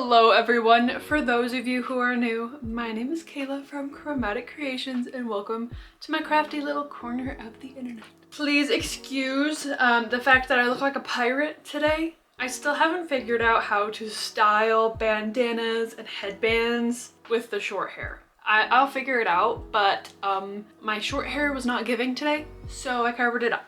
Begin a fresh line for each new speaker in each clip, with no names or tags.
Hello everyone. For those of you who are new, my name is Kayla from Chromatic Creations and welcome to my crafty little corner of the internet. Please excuse the fact that I look like a pirate today. I still haven't figured out how to style bandanas and headbands with the short hair. I'll figure it out, but my short hair was not giving today, so I covered it up.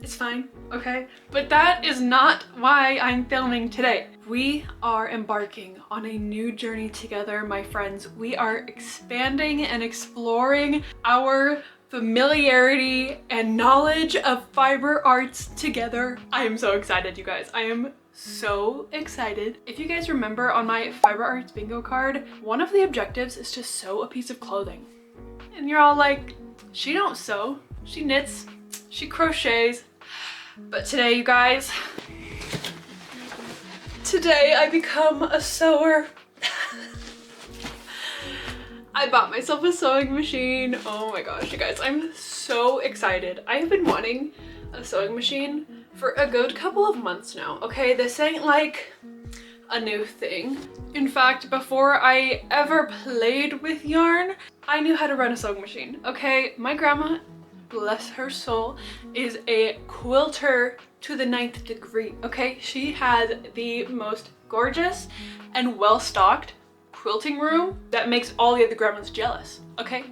It's fine, okay? But that is not why I'm filming today. We are embarking on a new journey together, my friends. We are expanding and exploring our familiarity and knowledge of fiber arts together. I am so excited, you guys. I am so excited. If you guys remember on my fiber arts bingo card, one of the objectives is to sew a piece of clothing. And you're all like, she don't sew, she knits. She crochets. But today, you guys, today I become a sewer. I bought myself a sewing machine. Oh my gosh, you guys, I'm so excited. I have been wanting a sewing machine for a good couple of months now, okay? This ain't like a new thing. In fact, before I ever played with yarn, I knew how to run a sewing machine, okay? My grandma, bless her soul, is a quilter to the 9th degree, okay? She has the most gorgeous and well-stocked quilting room that makes all the other grandmas jealous, okay?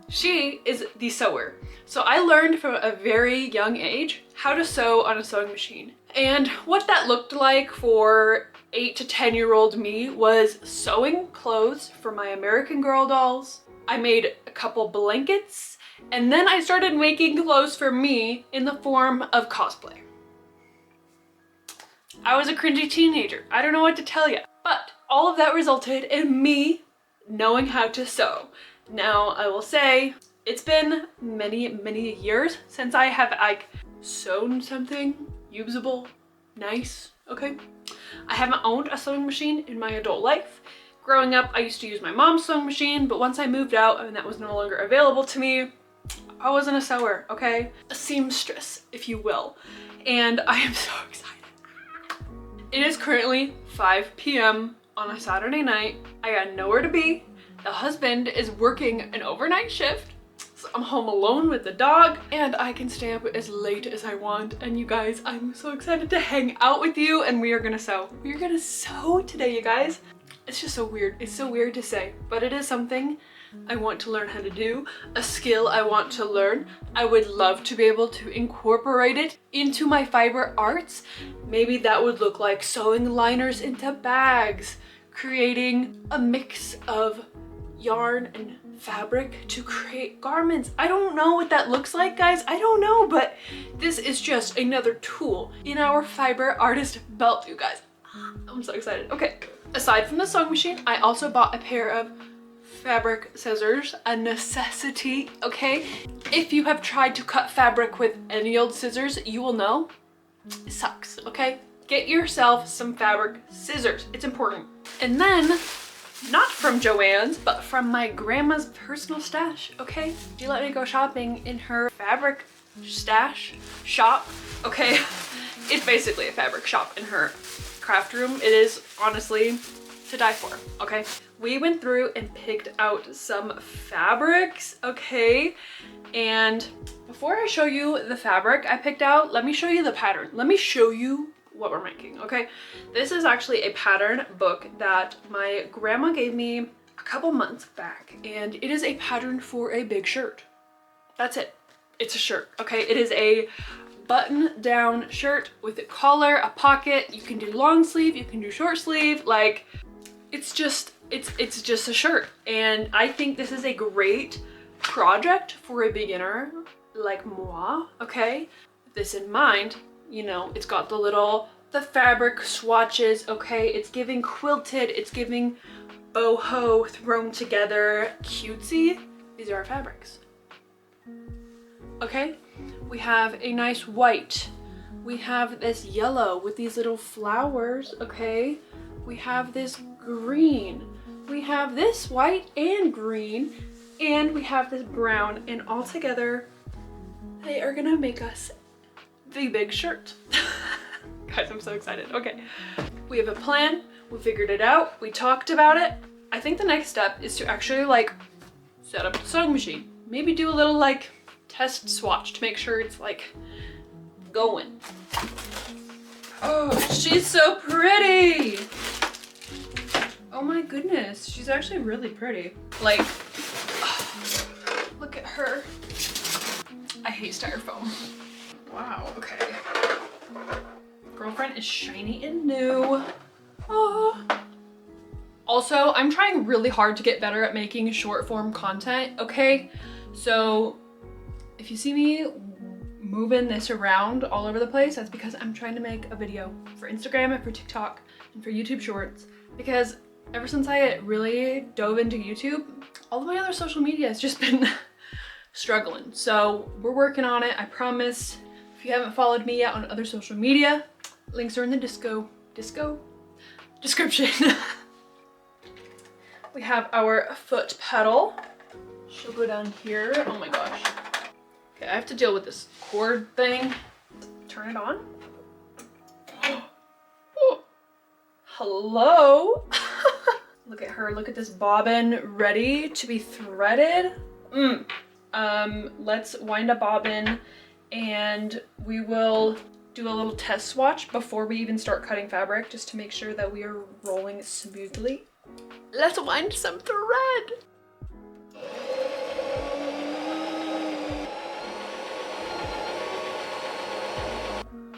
She is the sewer. So I learned from a very young age how to sew on a sewing machine. And what that looked like for 8 to 10-year-old me was sewing clothes for my American Girl dolls. I made a couple blankets, and then I started making clothes for me in the form of cosplay. I was a cringy teenager. I don't know what to tell you. But all of that resulted in me knowing how to sew. Now, I will say, it's been many years since I have sewn something usable, nice, okay? I haven't owned a sewing machine in my adult life. Growing up, I used to use my mom's sewing machine, but once I moved out and that was no longer available to me, I wasn't a sewer, okay? A seamstress, if you will. And I am so excited. It is currently 5 p.m. on a Saturday night. I got nowhere to be. The husband is working an overnight shift. So I'm home alone with the dog and I can stay up as late as I want. And you guys, I'm so excited to hang out with you and we are gonna sew. We are gonna sew today, you guys. It's just so weird. It's so weird to say, but it is something I want to learn how to do, a skill I want to learn. I would love to be able to incorporate it into my fiber arts. Maybe that would look like sewing liners into bags, creating a mix of yarn and fabric to create garments. I don't know what that looks like, guys. I don't know, but this is just another tool in our fiber artist belt, you guys. I'm so excited. Okay, aside from the sewing machine, I also bought a pair of fabric scissors, a necessity, okay? If you have tried to cut fabric with any old scissors, you will know it sucks, okay? Get yourself some fabric scissors. It's important. And then, not from Joann's, but from my grandma's personal stash, okay? She let me go shopping in her fabric stash shop, okay? It's basically a fabric shop in her craft room. It is honestly to die for, okay? We went through and picked out some fabrics, okay? And before I show you the fabric I picked out, let me show you the pattern. Let me show you what we're making, okay? This is actually a pattern book that my grandma gave me a couple months back, and it is a pattern for a big shirt. That's it. It's a shirt, okay? It is a button-down shirt with a collar, a pocket. You can do long sleeve, you can do short sleeve. Like, it's just a shirt. And I think this is a great project for a beginner like moi, okay? With this in mind, you know, it's got the fabric swatches, okay? It's giving quilted, it's giving boho thrown together, cutesy. These are our fabrics, okay? We have a nice white. We have this yellow with these little flowers, okay? We have this green. We have this white and green, and we have this brown, and all together, they are gonna make us the big shirt. Guys, I'm so excited. Okay, We have a plan, we figured it out, we talked about it. I think the next step is to actually like set up the sewing machine. Maybe do a little like test swatch to make sure it's like going. Oh, she's so pretty. Oh my goodness, she's actually really pretty. Like, oh, look at her. I hate styrofoam. Wow, okay. Girlfriend is shiny and new. Oh. Also, I'm trying really hard to get better at making short form content, okay? So if you see me moving this around all over the place, that's because I'm trying to make a video for Instagram and for TikTok and for YouTube Shorts, because ever since I really dove into YouTube, all of my other social media has just been struggling. So we're working on it, I promise. If you haven't followed me yet on other social media, links are in the description. We have our foot pedal. She'll go down here. Oh my gosh. Okay, I have to deal with this cord thing. Turn it on. Oh. Hello. Look at her, look at this bobbin ready to be threaded. Let's wind up bobbin and we will do a little test swatch before we even start cutting fabric, just to make sure that we are rolling smoothly. Let's wind some thread.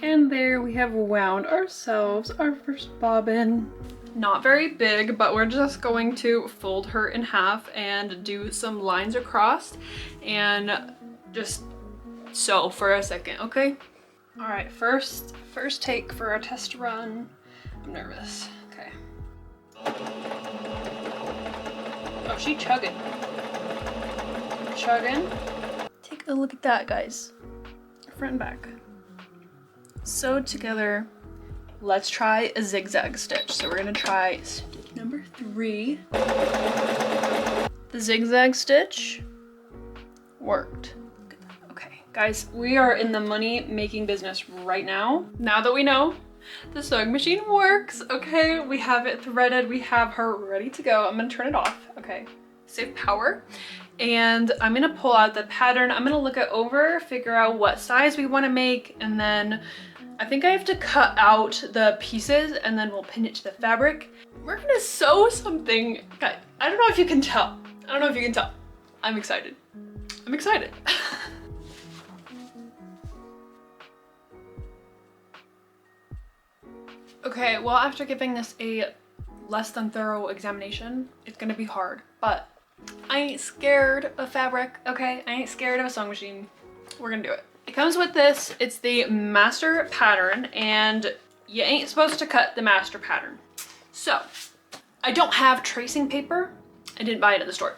And there we have wound ourselves our first bobbin. Not very big, but we're just going to fold her in half and do some lines across and just sew for a second, okay? All right, first take for our test run. I'm nervous, okay. Oh, she chugging. Chugging. Take a look at that, guys. Front and back. Sewed together. Let's try a zigzag stitch. So we're gonna try stitch number 3. The zigzag stitch worked. Okay, guys, we are in the money making business right now. Now that we know the sewing machine works, okay, we have it threaded, we have her ready to go. I'm gonna turn it off, okay, save power. And I'm gonna pull out the pattern. I'm gonna look it over, figure out what size we wanna make, and then I think I have to cut out the pieces and then we'll pin it to the fabric. We're gonna sew something. I don't know if you can tell. I don't know if you can tell. I'm excited. I'm excited. Okay, well, after giving this a less than thorough examination, it's gonna be hard, but I ain't scared of fabric, okay? I ain't scared of a sewing machine. We're gonna do it. It comes with this. It's the master pattern, and you ain't supposed to cut the master pattern. So, I don't have tracing paper. I didn't buy it at the store.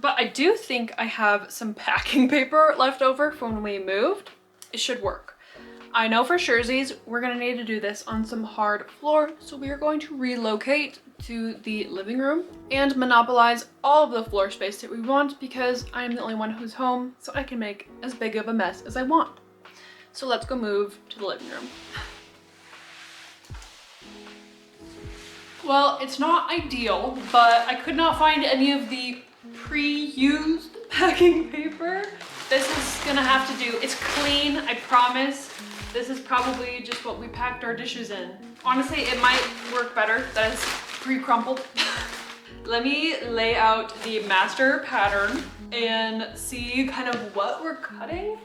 But I do think I have some packing paper left over from when we moved. It should work. I know for surezies we're gonna need to do this on some hard floor, so we are going to relocate to the living room and monopolize all of the floor space that we want, because I'm the only one who's home, so I can make as big of a mess as I want. So let's go move to the living room. Well, it's not ideal, but I could not find any of the pre-used packing paper. This is gonna have to do. It's clean, I promise. This is probably just what we packed our dishes in. Honestly, it might work better that it's pre-crumpled. Let me lay out the master pattern and see kind of what we're cutting.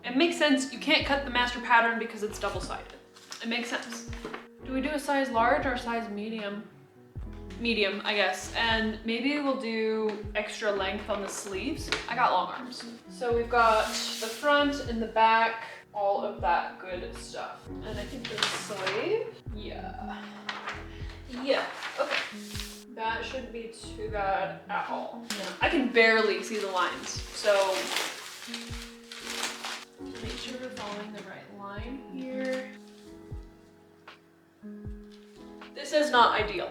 It makes sense. You can't cut the master pattern because it's double-sided. It makes sense. Do we do a size large or a size medium? Medium, I guess. And maybe we'll do extra length on the sleeves. I got long arms. So we've got the front and the back, all of that good stuff. And I think the sleeve, yeah, okay. That shouldn't be too bad at all. I can barely see the lines, so make sure we're following the right line here. This is not ideal.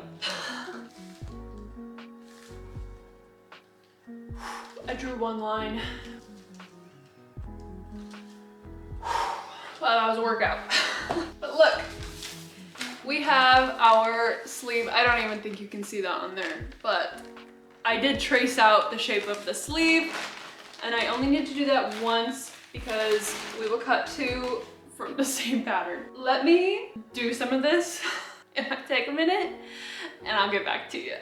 I drew one line. Well, that was a workout. But look, We have our sleeve. I don't even think you can see that on there, but I did trace out the shape of the sleeve, and I only need to do that once because we will cut two from the same pattern. Let me do some of this. It might take a minute, and I'll get back to you.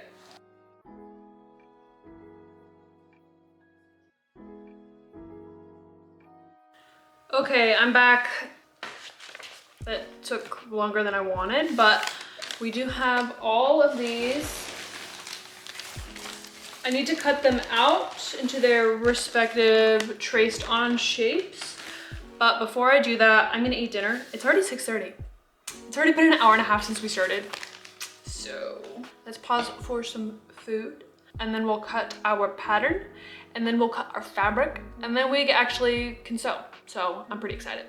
Okay, I'm back. It took longer than I wanted, but we do have all of these. I need to cut them out into their respective traced on shapes. But before I do that, I'm gonna eat dinner. It's already 6:30. It's already been an hour and a half since we started. So let's pause for some food, and then we'll cut our pattern, and then we'll cut our fabric, and then we actually can sew. So I'm pretty excited.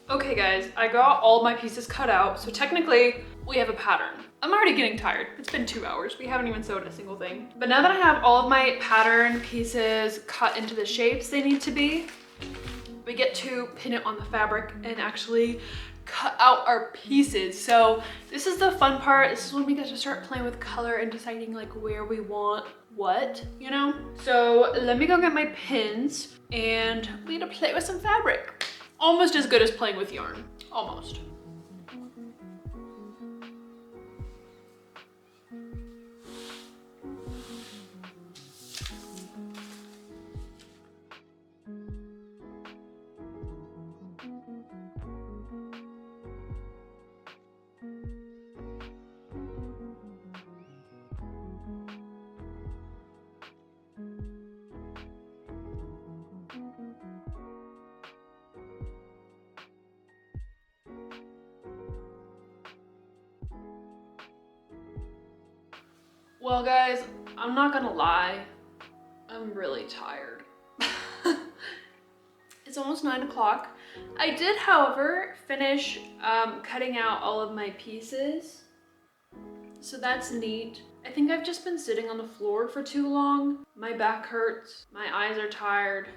Okay guys, I got all my pieces cut out, so technically we have a pattern. I'm already getting tired. It's been 2 hours. We haven't even sewed a single thing. But now that I have all of my pattern pieces cut into the shapes they need to be, we get to pin it on the fabric and actually cut out our pieces. So this is the fun part. This is when we get to start playing with color and deciding like where we want what, you know? So let me go get my pins and we're gonna play with some fabric. Almost as good as playing with yarn, almost. Well guys, I'm not gonna lie, I'm really tired. It's almost 9 o'clock. I did, however, finish cutting out all of my pieces. So that's neat. I think I've just been sitting on the floor for too long. My back hurts, my eyes are tired,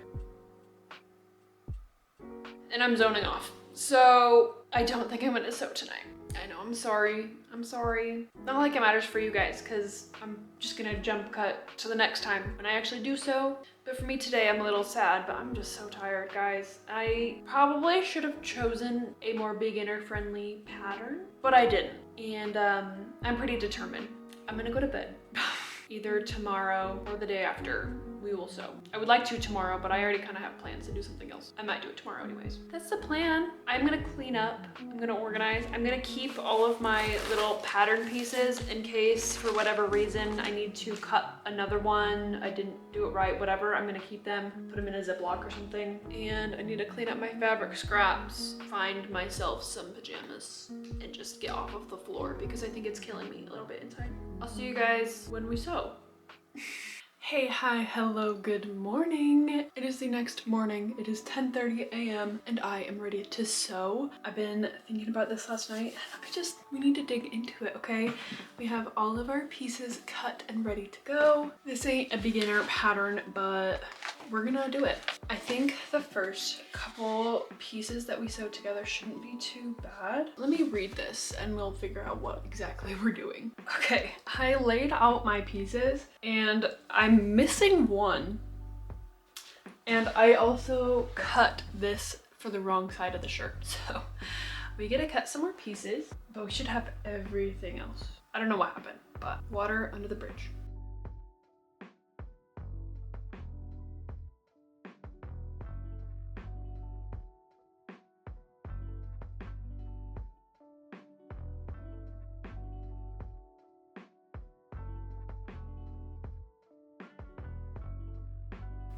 and I'm zoning off. So I don't think I'm gonna sew tonight. I know, I'm sorry. I'm sorry. Not like it matters for you guys, because I'm just gonna jump cut to the next time when I actually do sew. But for me today, I'm a little sad, but I'm just so tired, guys. I probably should have chosen a more beginner-friendly pattern, but I didn't. And I'm pretty determined. I'm gonna go to bed. Either tomorrow or the day after, we will sew. I would like to tomorrow, but I already kind of have plans to do something else. I might do it tomorrow anyways. That's the plan. I'm gonna clean up, I'm gonna organize. I'm gonna keep all of my little pattern pieces in case for whatever reason I need to cut another one. I didn't do it right, whatever. I'm gonna keep them, put them in a Ziploc or something. And I need to clean up my fabric scraps, find myself some pajamas, and just get off of the floor because I think it's killing me a little bit inside. I'll see you guys when we sew. Hey, hi, hello, good morning. It is the next morning. It is 10:30 a.m. and I am ready to sew. I've been thinking about this last night and we need to dig into it, okay? We have all of our pieces cut and ready to go. This ain't a beginner pattern, but we're gonna do it. I think the first couple pieces that we sew together shouldn't be too bad. Let me read this and we'll figure out what exactly we're doing. Okay, I laid out my pieces and I'm missing one. And I also cut this for the wrong side of the shirt. So we get to cut some more pieces, but we should have everything else. I don't know what happened, but water under the bridge.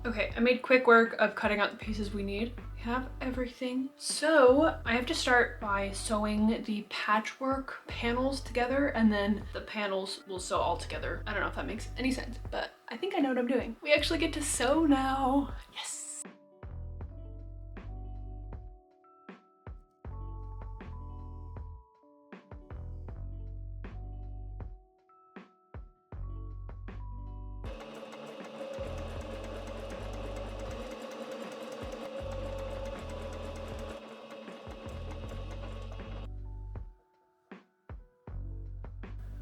Okay, I made quick work of cutting out the pieces we need. We have everything. So I have to start by sewing the patchwork panels together and then the panels will sew all together. I don't know if that makes any sense, but I think I know what I'm doing. We actually get to sew now. Yes.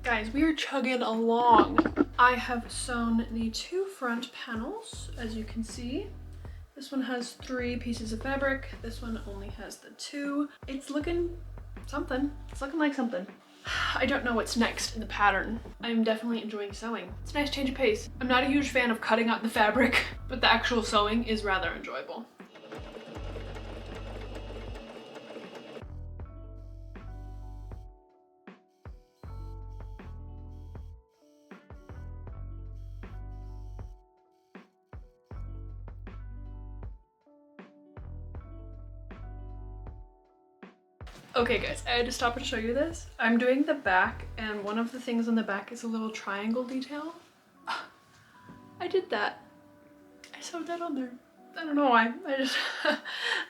Guys, we are chugging along. I have sewn the 2 front panels, as you can see. This one has 3 pieces of fabric. This one only has the 2. It's looking something. It's looking like something. I don't know what's next in the pattern. I'm definitely enjoying sewing. It's a nice change of pace. I'm not a huge fan of cutting out the fabric, but the actual sewing is rather enjoyable. Okay guys, I had to stop and show you this. I'm doing the back, and one of the things on the back is a little triangle detail. I did that. I sewed that on there. I don't know why.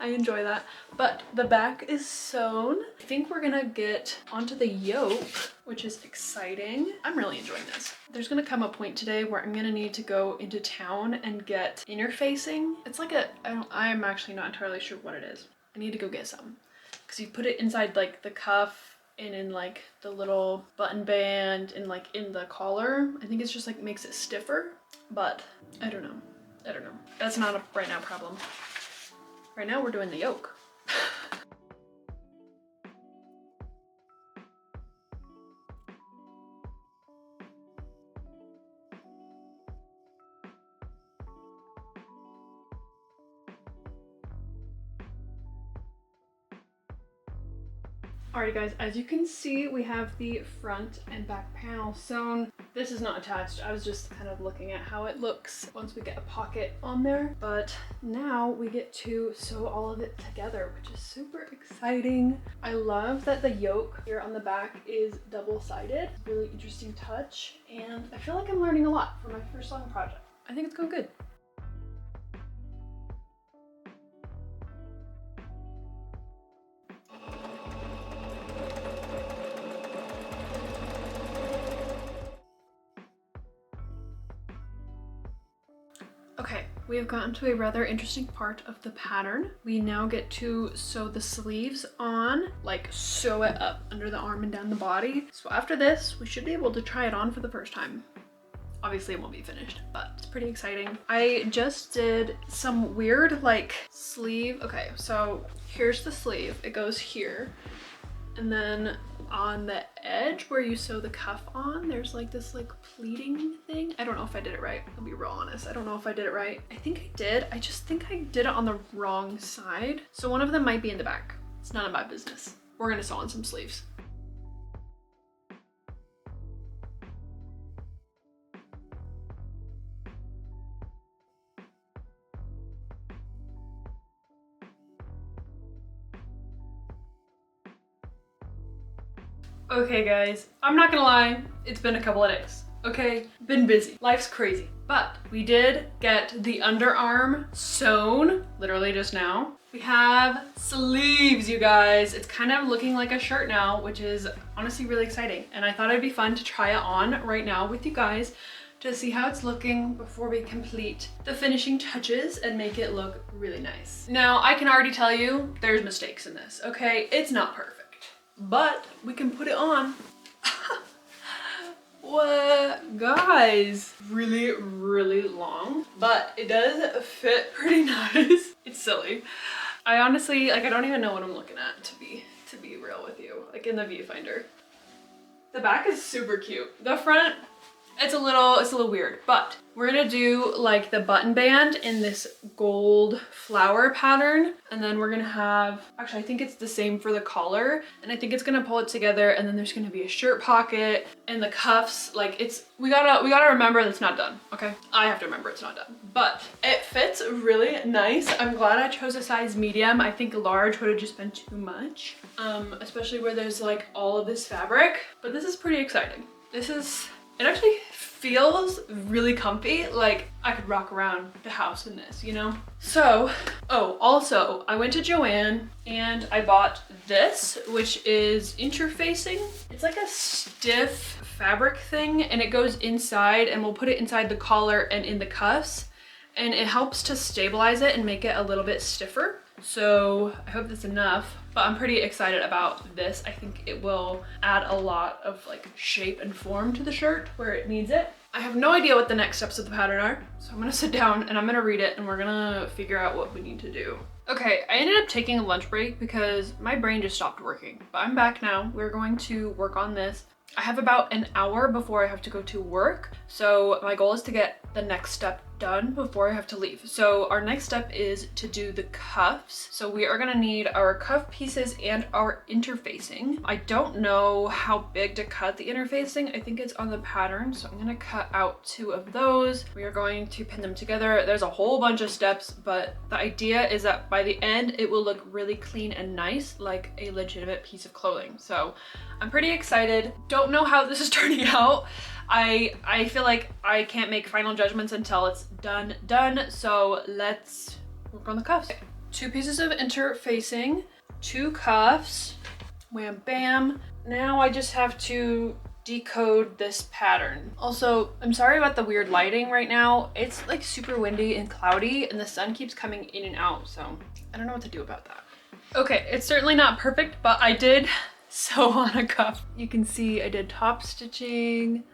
I enjoy that. But the back is sewn. I think we're gonna get onto the yoke, which is exciting. I'm really enjoying this. There's gonna come a point today where I'm gonna need to go into town and get interfacing. It's like I'm actually not entirely sure what it is. I need to go get some. Because you put it inside like the cuff and in like the little button band and like in the collar. I think it's just like makes it stiffer, but I don't know. That's not a right now problem. Right now we're doing the yoke. Alrighty guys, as you can see, we have the front and back panel sewn. This is not attached. I was just kind of looking at how it looks once we get a pocket on there. But now we get to sew all of it together, which is super exciting. I love that the yoke here on the back is double-sided. Really interesting touch. And I feel like I'm learning a lot for my first sewing project. I think it's going good. Okay, we have gotten to a rather interesting part of the pattern. We now get to sew the sleeves on, like sew it up under the arm and down the body. So after this, we should be able to try it on for the first time. Obviously it won't be finished, but it's pretty exciting. I just did some weird like sleeve. Okay, so here's the sleeve. It goes here. And then on the edge where you sew the cuff on, there's like this like pleating thing. I don't know if I did it right. I'll be real honest. I don't know if I did it right. I think I did. I just think I did it on the wrong side. So one of them might be in the back. It's none of my business. We're gonna sew on some sleeves. Okay guys, I'm not gonna lie, it's been a couple of days, okay? Been busy, life's crazy. But we did get the underarm sewn, literally just now. We have sleeves, you guys. It's kind of looking like a shirt now, which is honestly really exciting. And I thought it'd be fun to try it on right now with you guys to see how it's looking before we complete the finishing touches and make it look really nice. Now, I can already tell you there's mistakes in this, okay? It's not perfect. But we can put it on. What? Guys, really, really long, but it does fit pretty nice. It's silly. I honestly, like, I don't even know what I'm looking at, to be real with you, like in the viewfinder. The back is super cute. The front, it's a little weird, but we're gonna do like the button band in this gold flower pattern. And then we're gonna have, actually I think it's the same for the collar. And I think it's gonna pull it together, and then there's gonna be a shirt pocket and the cuffs. Like we gotta remember that it's not done, okay? I have to remember it's not done, but it fits really nice. I'm glad I chose a size medium. I think large would have just been too much, especially where there's like all of this fabric, but this is pretty exciting. It actually feels really comfy. Like I could rock around the house in this, you know? So, oh, also I went to Joann and I bought this, which is interfacing. It's like a stiff fabric thing, and it goes inside, and we'll put it inside the collar and in the cuffs, and it helps to stabilize it and make it a little bit stiffer. So I hope that's enough, but I'm pretty excited about this. I think it will add a lot of like shape and form to the shirt where it needs it. I have no idea what the next steps of the pattern are, so I'm gonna sit down and I'm gonna read it and we're gonna figure out what we need to do. Okay, I ended up taking a lunch break because my brain just stopped working, but I'm back now. We're going to work on this. I have about an hour before I have to go to work, so my goal is to get the next step done before I have to leave. So our next step is to do the cuffs. So we are gonna need our cuff pieces and our interfacing. I don't know how big to cut the interfacing. I think it's on the pattern, so I'm gonna cut out 2 of those. We are going to pin them together. There's a whole bunch of steps, but the idea is that by the end, it will look really clean and nice, like a legitimate piece of clothing. So I'm pretty excited. Don't know how this is turning out. I feel like I can't make final judgments until it's done. So let's work on the cuffs. 2 pieces of interfacing, 2 cuffs, wham bam. Now I just have to decode this pattern. Also, I'm sorry about the weird lighting right now. It's like super windy and cloudy and the sun keeps coming in and out, so I don't know what to do about that. Okay, it's certainly not perfect, but I did sew on a cuff. You can see I did top stitching.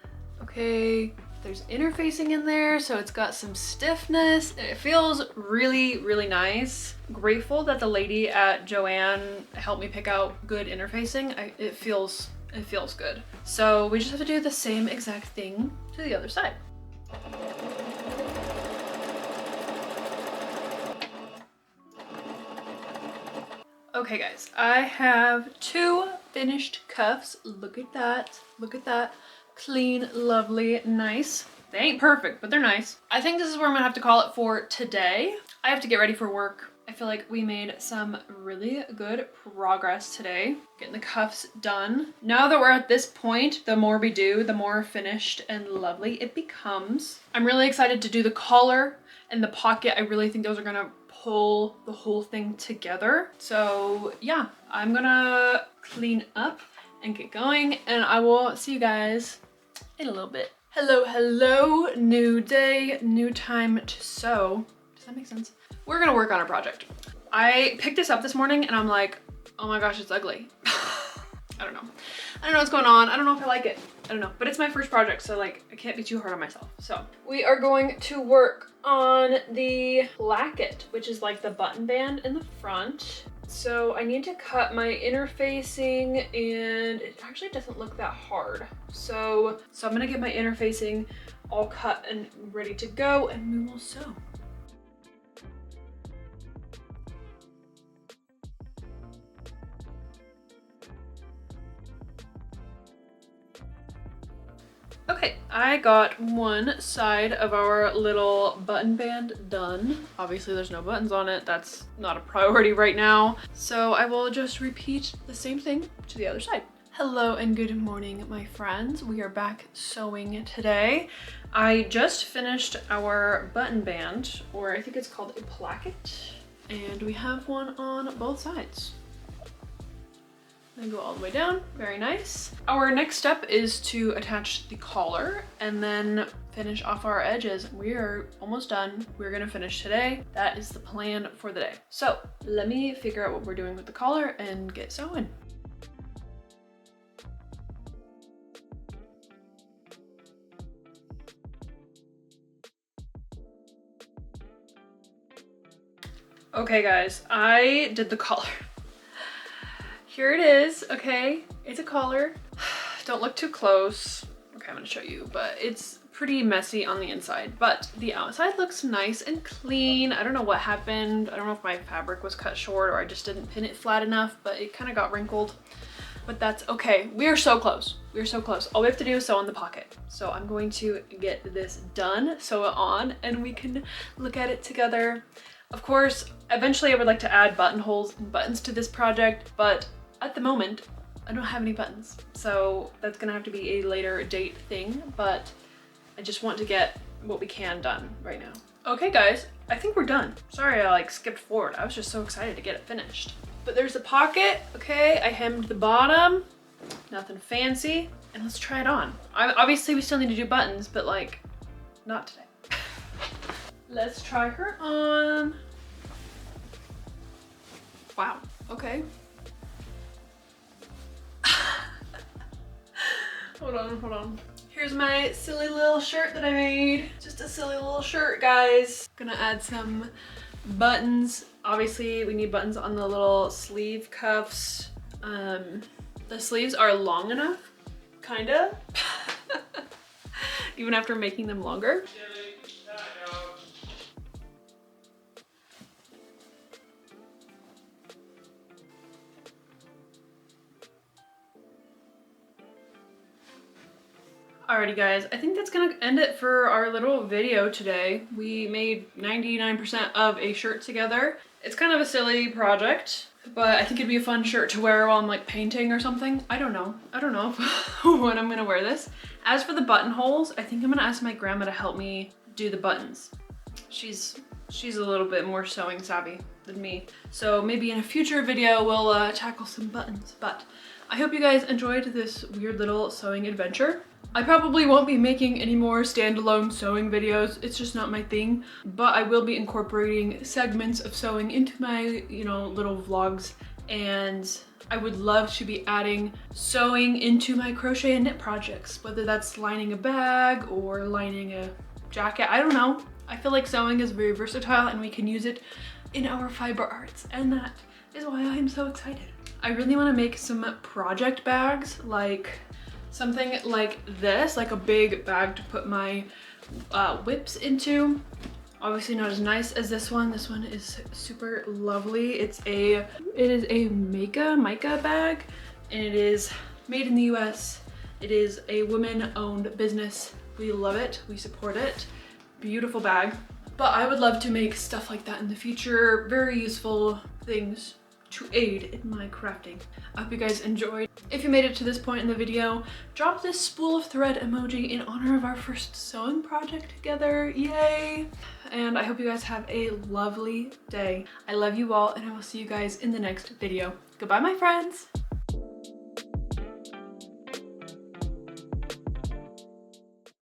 Okay, there's interfacing in there, so it's got some stiffness. It feels really, really nice. Grateful that the lady at Joann helped me pick out good interfacing. It feels good. So we just have to do the same exact thing to the other side. Okay guys, I have 2 finished cuffs. Look at that, look at that. Clean, lovely, nice. They ain't perfect, but they're nice. I think this is where I'm gonna have to call it for today. I have to get ready for work. I feel like we made some really good progress today, getting the cuffs done. Now that we're at this point, the more we do, the more finished and lovely it becomes. I'm really excited to do the collar and the pocket. I really think those are gonna pull the whole thing together. So yeah, I'm gonna clean up and get going, and I will see you guys in a little bit. Hello, new day, new time to sew. Does that make sense? We're gonna work on a project. I picked this up this morning and I'm like, oh my gosh, it's ugly. I don't know what's going on. I don't know if I like it. I don't know, but it's my first project, so like I can't be too hard on myself. So we are going to work on the placket, which is like the button band in the front. So I need to cut my interfacing and it actually doesn't look that hard. So I'm gonna get my interfacing all cut and ready to go and we will sew. Okay, I got one side of our little button band done. Obviously there's no buttons on it. That's not a priority right now. So I will just repeat the same thing to the other side. Hello and good morning, my friends. We are back sewing today. I just finished our button band, or I think it's called a placket, and we have one on both sides. Then go all the way down, very nice. Our next step is to attach the collar and then finish off our edges. We are almost done. We're gonna finish today. That is the plan for the day. So let me figure out what we're doing with the collar and get sewing. Okay guys, I did the collar. Here it is, okay? It's a collar. Don't look too close. Okay, I'm gonna show you, but it's pretty messy on the inside, but the outside looks nice and clean. I don't know what happened. I don't know if my fabric was cut short or I just didn't pin it flat enough, but it kind of got wrinkled, but that's okay. We are so close. We are so close. All we have to do is sew in the pocket. So I'm going to get this done, sew it on, and we can look at it together. Of course, eventually I would like to add buttonholes and buttons to this project, but at the moment, I don't have any buttons. So that's gonna have to be a later date thing, but I just want to get what we can done right now. Okay guys, I think we're done. Sorry I like skipped forward. I was just so excited to get it finished. But there's a pocket, okay? I hemmed the bottom, nothing fancy, and let's try it on. Obviously we still need to do buttons, but like, not today. Let's try her on. Wow, okay. Hold on, hold on. Here's my silly little shirt that I made. Just a silly little shirt, guys. Gonna add some buttons. Obviously, we need buttons on the little sleeve cuffs. The sleeves are long enough, kinda. Even after making them longer. Alrighty guys, I think that's gonna end it for our little video today. We made 99% of a shirt together. It's kind of a silly project, but I think it'd be a fun shirt to wear while I'm like painting or something. I don't know when I'm gonna wear this. As for the buttonholes, I think I'm gonna ask my grandma to help me do the buttons. She's a little bit more sewing savvy than me. So maybe in a future video we'll tackle some buttons, but I hope you guys enjoyed this weird little sewing adventure. I probably won't be making any more standalone sewing videos. It's just not my thing, but I will be incorporating segments of sewing into my, you know, little vlogs, and I would love to be adding sewing into my crochet and knit projects, whether that's lining a bag or lining a jacket. I don't know. I feel like sewing is very versatile and we can use it in our fiber arts, and that is why I'm so excited. I really want to make some project bags, like something like this, like a big bag to put my whips into. Obviously not as nice as this one. This one is super lovely. It is a mica bag, and it is made in the US. It is a women-owned business. We love it, we support it. Beautiful bag. But I would love to make stuff like that in the future. Very useful things to aid in my crafting. I hope you guys enjoyed. If you made it to this point in the video, drop this spool of thread emoji in honor of our first sewing project together. Yay! And I hope you guys have a lovely day. I love you all, and I will see you guys in the next video. Goodbye, my friends!